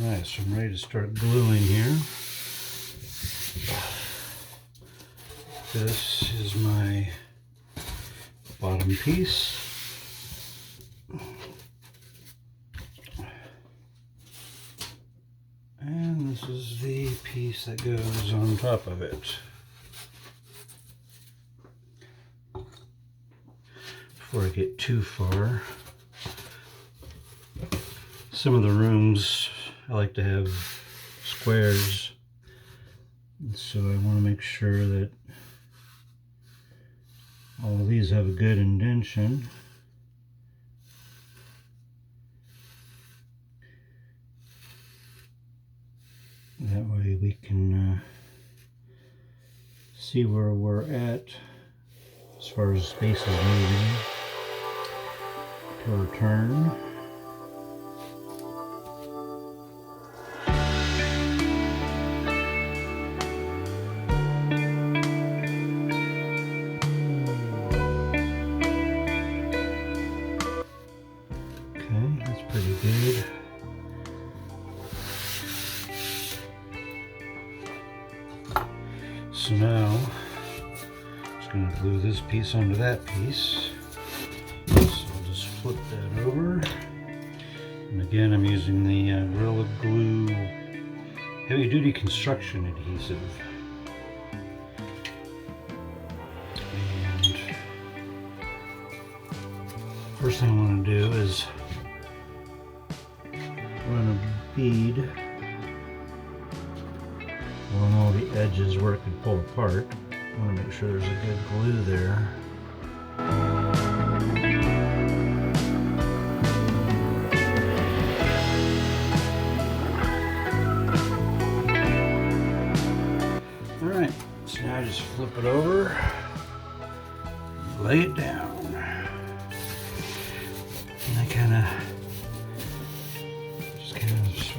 Alright, so I'm ready to start gluing here. This is my bottom piece. And this is the piece that goes on top of it. Before I get too far, some of the rooms I like to have squares, and so I want to make sure that all of these have a good indentation. That way we can see where we're at as far as space is moving to our turn. Okay, that's pretty good. So now, I'm just going to glue this piece onto that piece. So I'll just flip that over. And again, I'm using the Gorilla Glue Heavy Duty Construction Adhesive. And first thing I want to do is run a bead along all the edges where it can pull apart. I want to make sure there's a good glue there. Alright, so now I just flip it over, lay it down, and I kind of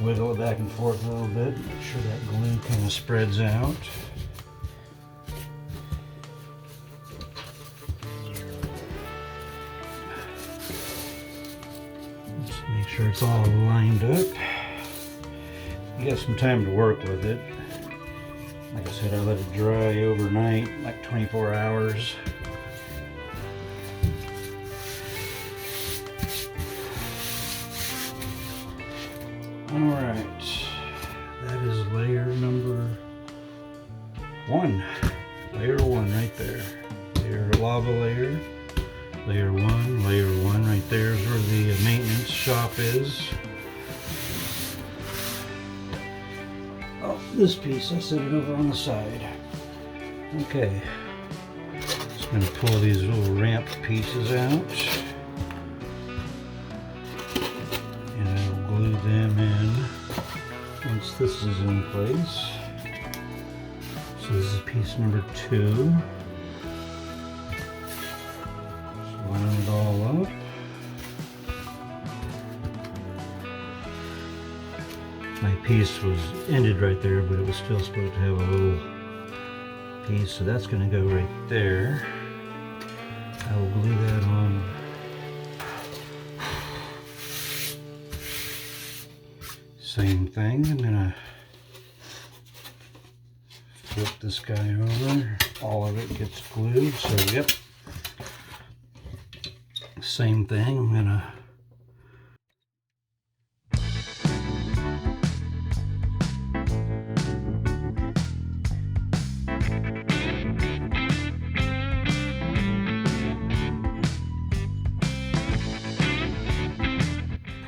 wiggle it back and forth a little bit, make sure that glue kind of spreads out. Just make sure it's all lined up. You got some time to work with it. Like I said, I let it dry overnight, like 24 hours. Alright, that is layer number 1. Layer 1 right there. Layer lava layer. Layer 1, layer 1 right there is where the maintenance shop is. Oh, this piece, I set it over on the side. Okay. Just going to pull these little ramp pieces out. Glue them in once this is in place. So this is piece number 2. Just line it all up. My piece was ended right there, but it was still supposed to have a little piece, so that's going to go right there. I will glue that on. Same thing, I'm gonna flip this guy over. All of it gets glued, so yep. Same thing, I'm gonna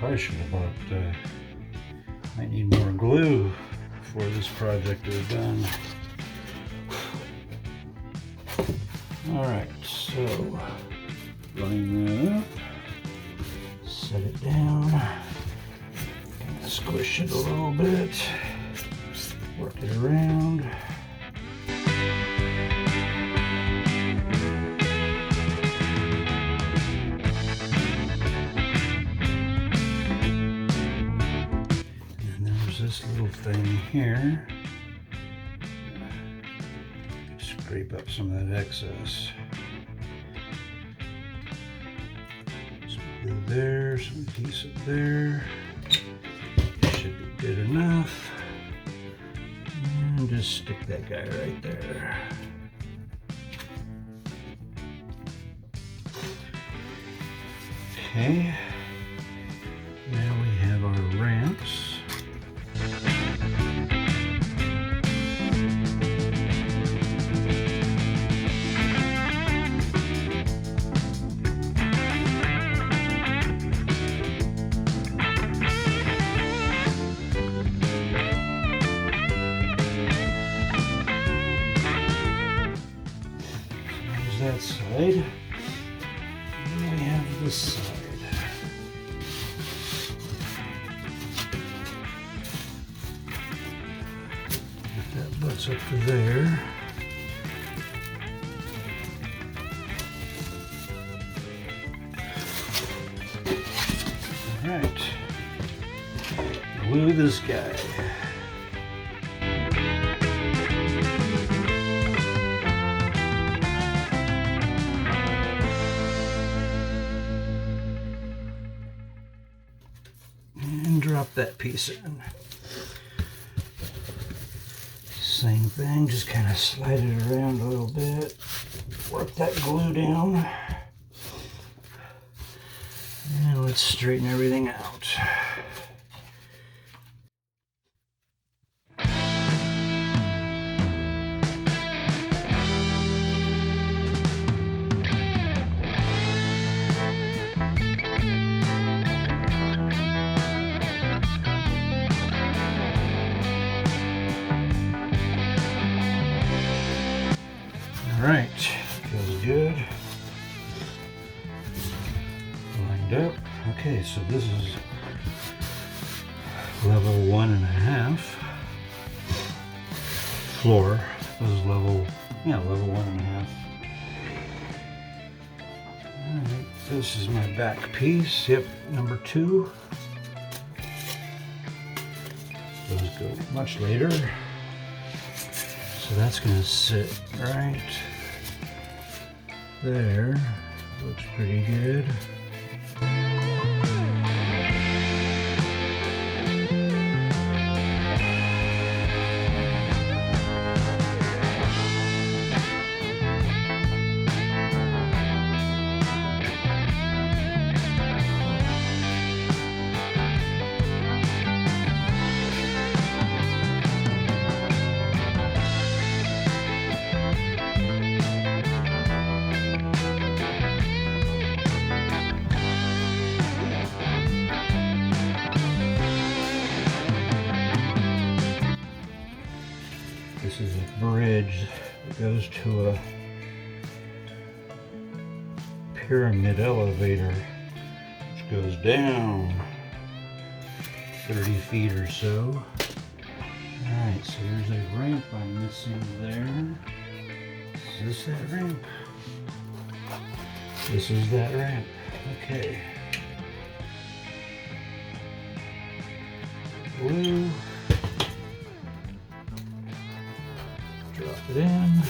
probably should have bought might need more glue before this project is done. Alright, so line that up, set it down, kind of squish it a little bit, work it around. This little thing here, scrape up some of that excess. Some glue there, some adhesive there. Should be good enough. just stick that guy right there. Okay, now we have our ramps. That side, and we have this side. Get that butts up to there. All right, glue this guy. And drop that piece in. Same thing, just kind of slide it around a little bit. Work that glue down. And let's straighten everything out. Alright, feels good. Lined up. Okay, so this is level 1.5. Floor. This is level 1.5. Alright, this is my back piece. Yep, number 2. Those go much later. So that's going to sit right there. Looks pretty good. This is a bridge that goes to a pyramid elevator, which goes down 30 feet or so. Alright, so there's a ramp I'm missing there. Is this that ramp? This is that ramp. Okay. Glue. Drop it in.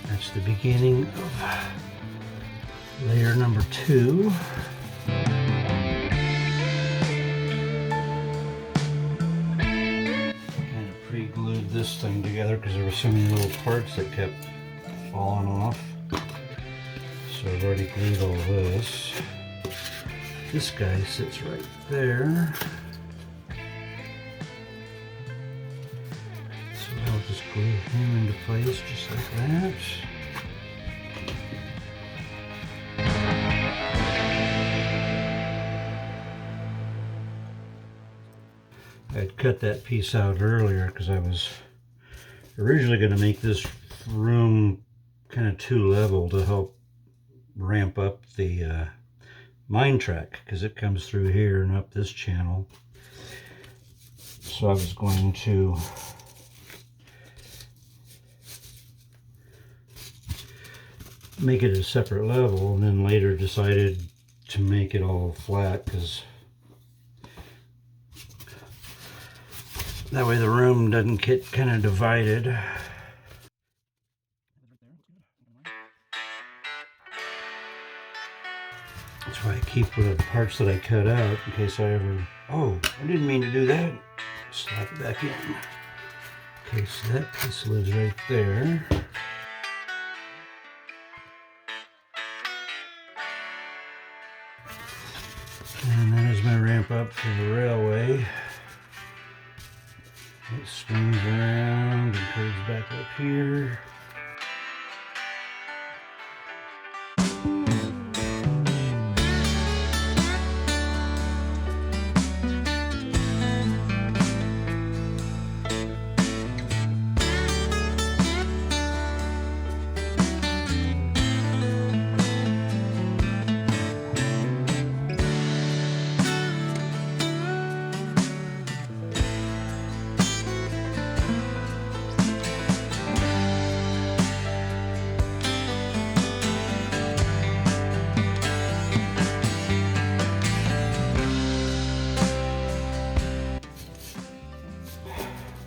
That's the beginning of layer number 2. Pre-glued this thing together because there were so many little parts that kept falling off. So I've already glued all this. This guy sits right there. So I'll just glue him into place just like that. I'd cut that piece out earlier because I was originally going to make this room kind of 2-level to help ramp up the mine track because it comes through here and up this channel. So I was going to make it a separate level and then later decided to make it all flat because That way the room doesn't get kind of divided. That's why I keep the parts that I cut out in case I ever... Oh, I didn't mean to do that. Slap it back in. Okay, so that piece lives right there. And that is my ramp up for the railway. It swings around and comes back up here.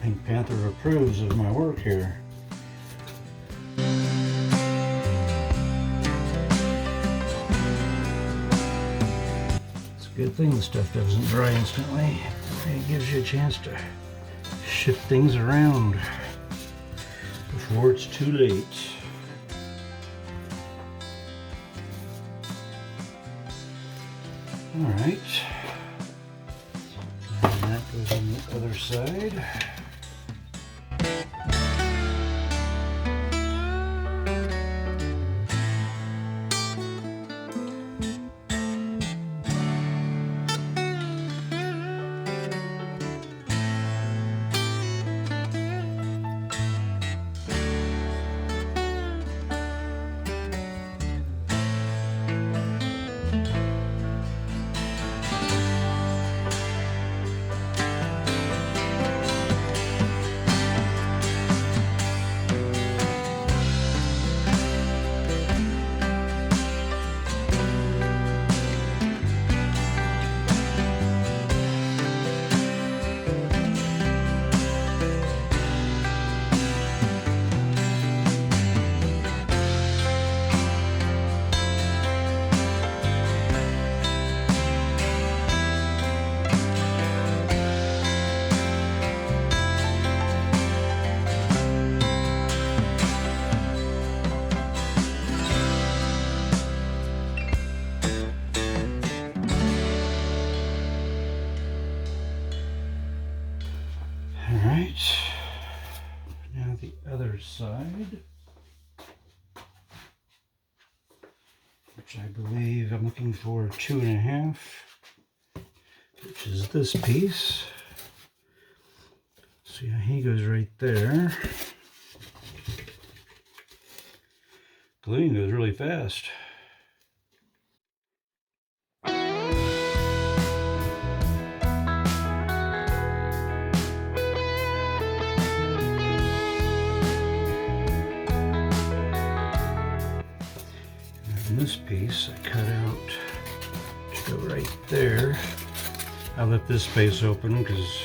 Pink Panther approves of my work here. It's a good thing the stuff doesn't dry instantly. It gives you a chance to shift things around before it's too late. All right. And that goes on the other side. Alright, now the other side, which I believe I'm looking for 2.5, which is this piece. See how he goes right there. Gluing goes really fast. This piece I cut out to go right there. I left this space open because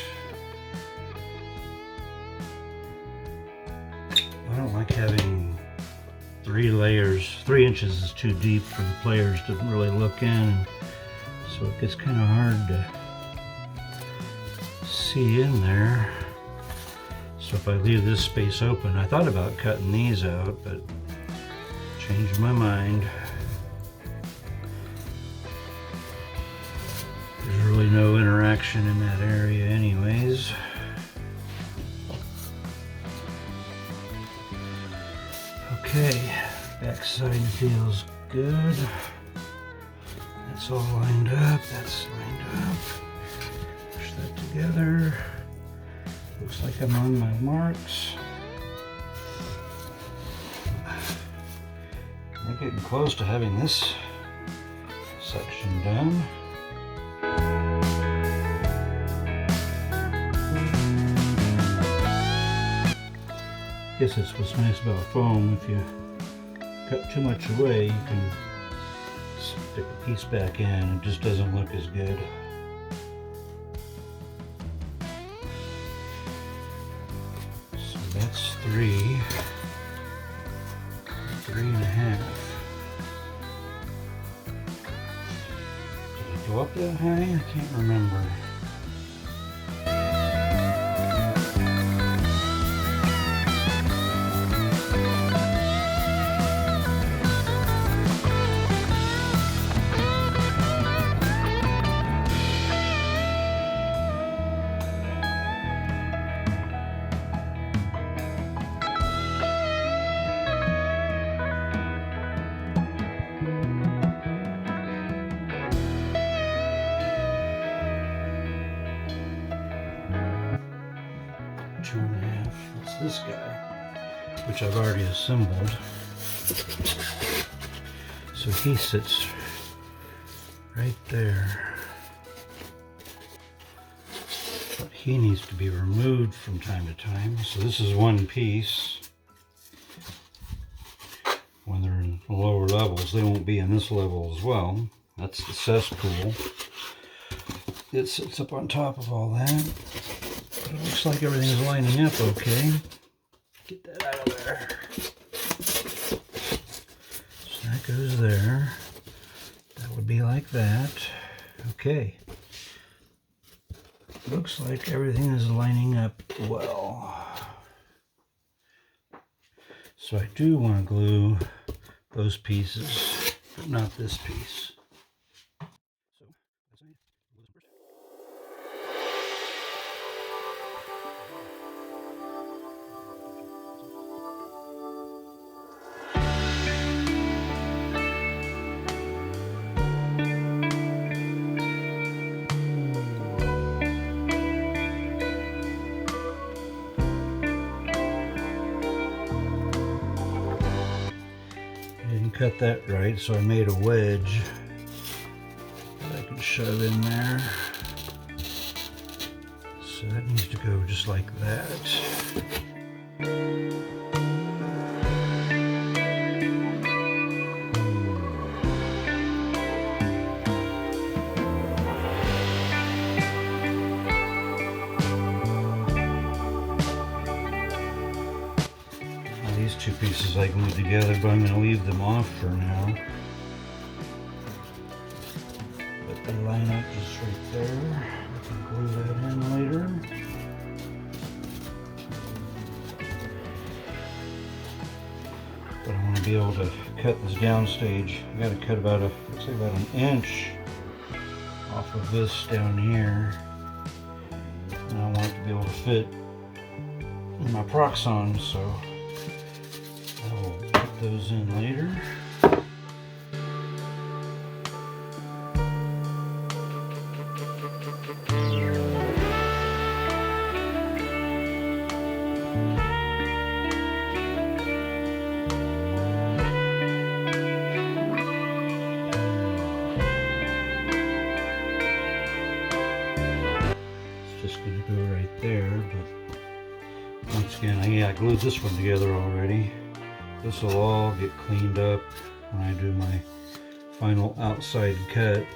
I don't like having 3 layers. 3 inches is too deep for the players to really look in, so it gets kind of hard to see in there. So if I leave this space open, I thought about cutting these out, but changed my mind. There's really no interaction in that area anyways. Okay, backside feels good. That's all lined up, that's lined up. Push that together. Looks like I'm on my marks. We're getting close to having this section done. I guess that's what's nice about foam. If you cut too much away, you can stick a piece back in. It just doesn't look as good. That's 3.5. Did it go up that high? I can't remember. That's this guy, which I've already assembled. So he sits right there. But he needs to be removed from time to time. So this is one piece. When they're in the lower levels, they won't be in this level as well. That's the cesspool. It sits up on top of all that. It looks like everything's lining up okay. Get that out of there. So that goes there. That would be like that. Okay. Looks like everything is lining up well. So I do want to glue those pieces, but not this piece. Cut that right, so I made a wedge that I can shove in there. So that needs to go just like that. These two pieces I glued together, but I'm going to leave them off for now. But they line up just right there. I can glue that in later. But I want to be able to cut this downstage. I got to cut about let's say about an inch off of this down here. And I want it to be able to fit in my Proxxon, so those in later. It's just going to go right there, but once again, I glued this one together already. This will all get cleaned up when I do my final outside cut.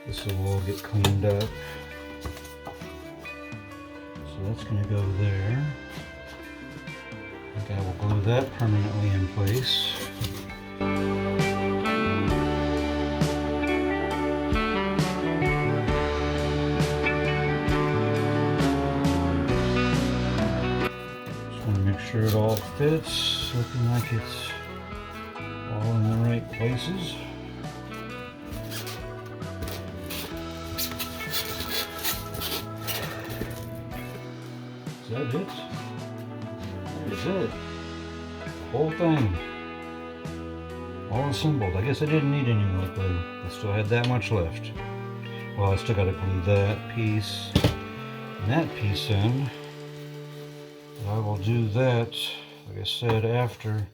This will all get cleaned up. So that's going to go there. I think I will glue that permanently in place. Sure it all fits, looking like it's all in the right places. Is that it? That is it. Whole thing. All assembled. I guess I didn't need any more glue. I still had that much left. Well, I still got to glue that piece and that piece in. I will do that, like I said, after.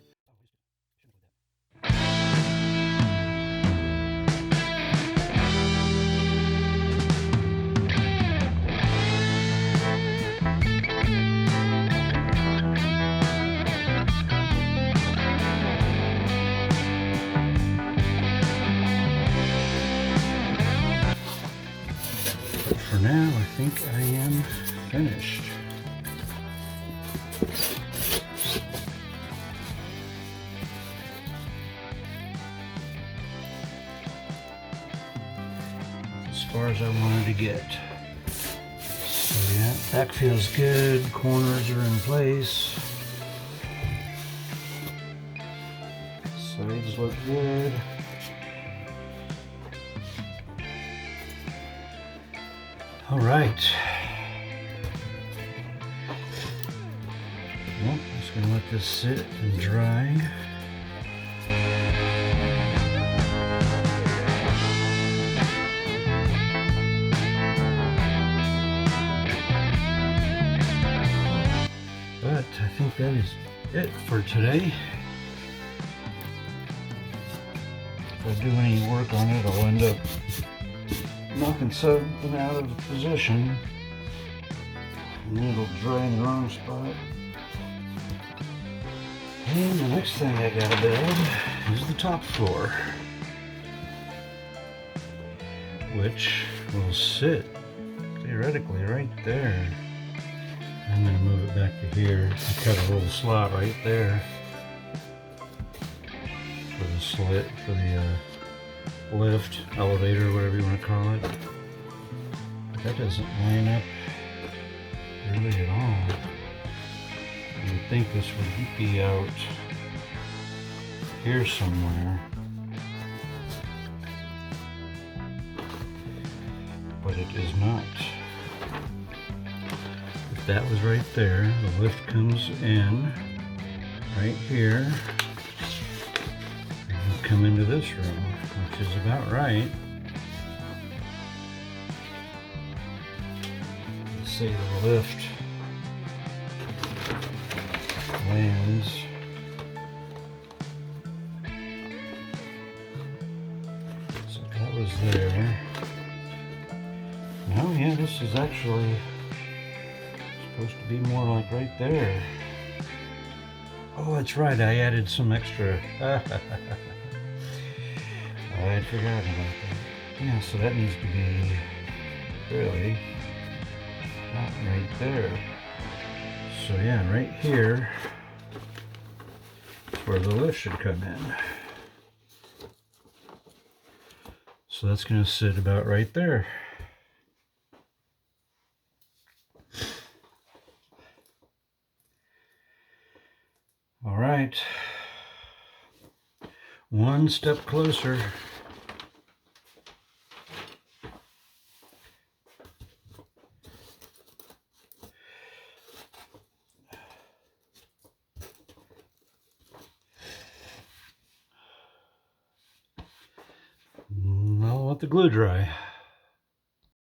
But for now, I think I am finished. As far as I wanted to get. So yeah, back feels good. Corners are in place. Sides look good. All right. Well, I'm just gonna let this sit and dry. But I think that is it for today. If I do any work on it, I'll end up knocking something out of position, and then it'll dry in the wrong spot. And the next thing I gotta build is the top floor, which will sit theoretically right there. I'm gonna move it back to here. I cut a little slot right there for the slit, for the lift, elevator, whatever you want to call it. But that doesn't line up really at all. You would think this would be out here somewhere, but it is not. If that was right there, the lift comes in right here, and you come into this room, which is about right. Let's say the lift lands so that was there. Oh yeah, this is actually supposed to be more like right there. Oh, that's right, I added some extra. I'd forgotten about that. Yeah, so that needs to be really not right there. So yeah, right here is where the lift should come in. So that's going to sit about right there. All right, one step closer. I'll let the glue dry.